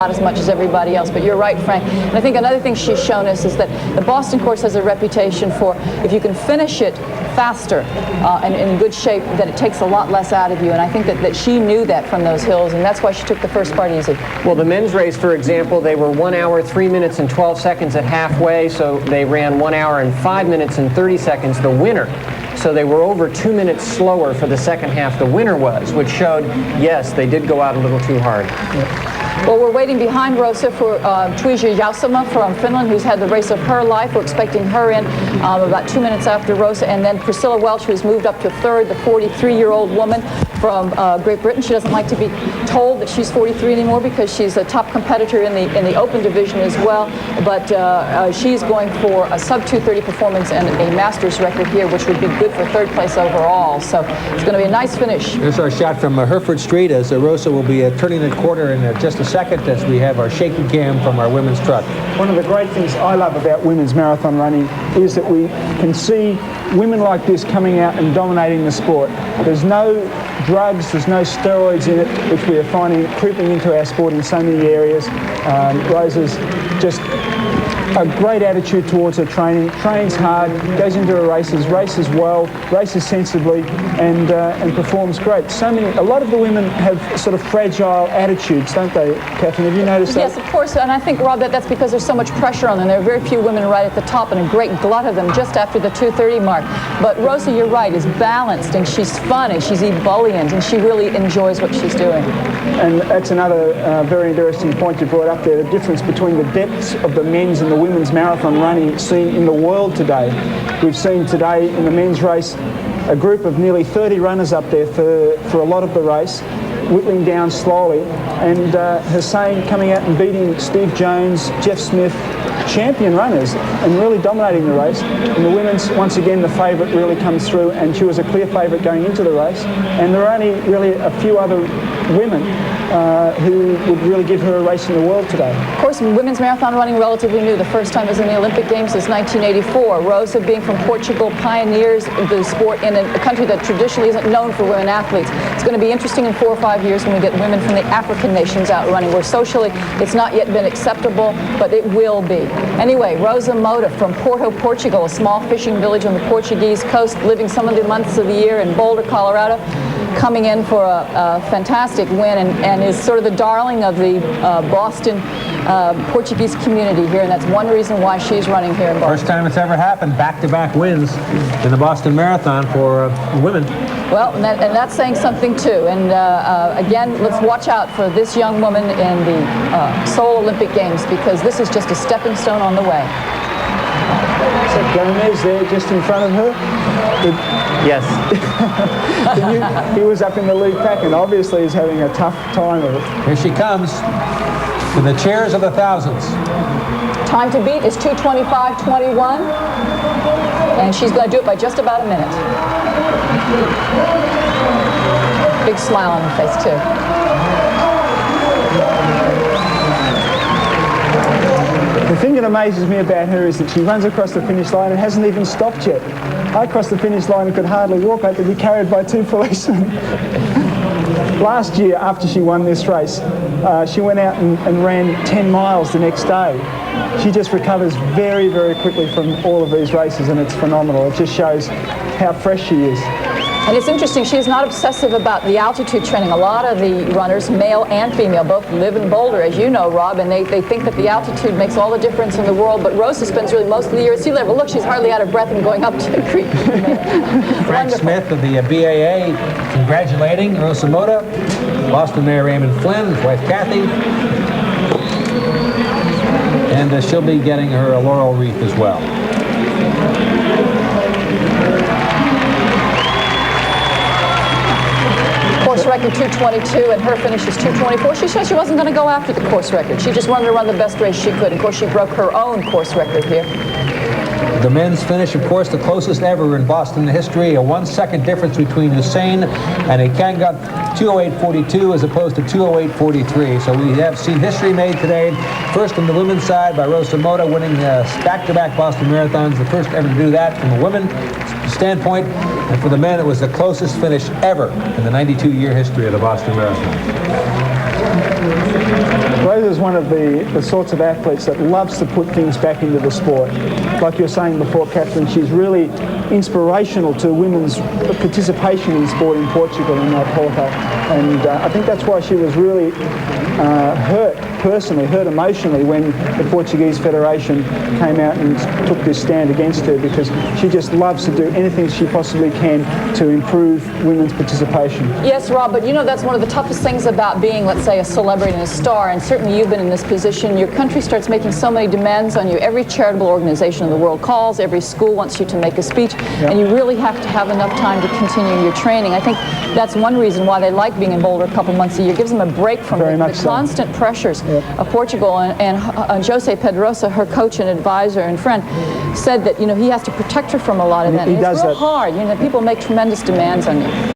Not as much as everybody else, but you're right, Frank. And I think another thing she's shown us is that the Boston course has a reputation for, if you can finish it faster and in good shape, that it takes a lot less out of you. And I think that she knew that from those hills, and that's why she took the first part easy. Well, the men's race, for example, they were 1 hour, 3 minutes, and 12 seconds at halfway, so they ran 1 hour and 5 minutes and 30 seconds, the winner. So they were over 2 minutes slower for the second half, the winner was, which showed, yes, they did go out a little too hard. Yeah. Well, we're waiting behind Rosa for Treacy from Finland, who's had the race of her life. We're expecting her in about 2 minutes after Rosa, and then Priscilla Welch, who's moved up to third, the 43-year-old woman from Great Britain. She doesn't like to be told that she's 43 anymore because she's a top competitor in the open division as well, but she's going for a sub-2:30 performance and a Masters record here, which would be good for third place overall. So it's going to be a nice finish. Here's our shot from Hereford Street as Rosa will be turning the corner in just a second as we have our shaky cam from our women's truck. One of the great things I love about women's marathon running is that we can see women like this coming out and dominating the sport. There's no drugs, there's no steroids in it, which we are finding creeping into our sport in so many areas. Rosa's just a great attitude towards her training, trains hard, goes into her races well, races sensibly, and performs great. A lot of the women have sort of fragile attitudes, don't they, Catherine? Have you noticed that? Yes, of course, and I think, Rob, that's because there's so much pressure on them. There are very few women right at the top and a great glut of them just after the 2:30 mark. But Rosa, you're right, is balanced, and she's fun, and she's ebullient, and she really enjoys what she's doing. And that's another very interesting point you brought up there, the difference between the depths of the men's and the women's marathon running seen in the world today. We've seen today in the men's race a group of nearly 30 runners up there for a lot of the race, whittling down slowly, and Hussein coming out and beating Steve Jones, Jeff Smith, champion runners, and really dominating the race. In the women's, once again, the favourite really comes through, and she was a clear favourite going into the race, and there are only really a few other women who would really give her a race in the world today. Of course, women's marathon running relatively new. The first time was in the Olympic Games since 1984. Rosa, being from Portugal, pioneers the sport in a country that traditionally isn't known for women athletes. It's going to be interesting in 4 or 5 years when we get women from the African nations out running, where socially it's not yet been acceptable, but it will be. Anyway, Rosa Mota from Porto, Portugal, a small fishing village on the Portuguese coast, living some of the months of the year in Boulder, Colorado, coming in for a fantastic win and is sort of the darling of the Boston Portuguese community here, and that's one reason why she's running here in Boston. First time it's ever happened, back-to-back wins in the Boston Marathon for women. Well, and that's saying something too. And again, let's watch out for this young woman in the Seoul Olympic Games, because this is just a stepping stone on the way. So Gomez there just in front of her? Yes. He was up in the lead pack and obviously is having a tough time of it. Here she comes to the chairs of the thousands. Time to beat is 2:25.21, and she's going to do it by just about a minute. Big smile on her face too. The thing that amazes me about her is that she runs across the finish line and hasn't even stopped yet. I crossed the finish line and could hardly walk. I had to be carried by 2 policemen. Last year, after she won this race, she went out and ran 10 miles the next day. She just recovers very, very quickly from all of these races, and it's phenomenal. It just shows how fresh she is. And it's interesting, she's not obsessive about the altitude training. A lot of the runners, male and female, both live in Boulder, as you know, Rob, and they think that the altitude makes all the difference in the world, but Rosa spends really most of the year at sea level. Look, she's hardly out of breath and going up to the creek. Frank Smith of the BAA congratulating Rosa Mota, Boston Mayor Raymond Flynn, his wife Kathy, and she'll be getting her a laurel wreath as well. Course record 2:22, and her finish is 2:24. She said she wasn't going to go after the course record. She just wanted to run the best race she could. Of course, she broke her own course record here. The men's finish, of course, the closest ever in Boston history. A 1 second difference between Hussein and a Kangut 2:08.42 as opposed to 2:08.43. So we have seen history made today. First on the women's side by Rosa Mota, winning back-to-back Boston Marathons, the first ever to do that from a women's standpoint. And for the men, it was the closest finish ever in the 92-year history of the Boston Marathon. Rosa's one of the sorts of athletes that loves to put things back into the sport. Like you're saying before, Catherine, she's really inspirational to women's participation in sport in Portugal in that Porto. And I think that's why she was really hurt emotionally when the Portuguese Federation came out and took this stand against her, because she just loves to do anything she possibly can to improve women's participation. Yes, Rob, but you know that's one of the toughest things about being, let's say, a celebrity and a star, and certainly you've been in this position. Your country starts making so many demands on you. Every charitable organization in the world calls, every school wants you to make a speech, and you really have to have enough time to continue your training. I think that's one reason why they like being in Boulder a couple months a year. It gives them a break from the constant pressures of Portugal. And Jose Pedrosa, her coach and advisor and friend, said that, you know, he has to protect her from a lot of that. He does it's real that. hard. You know, people make tremendous demands on you.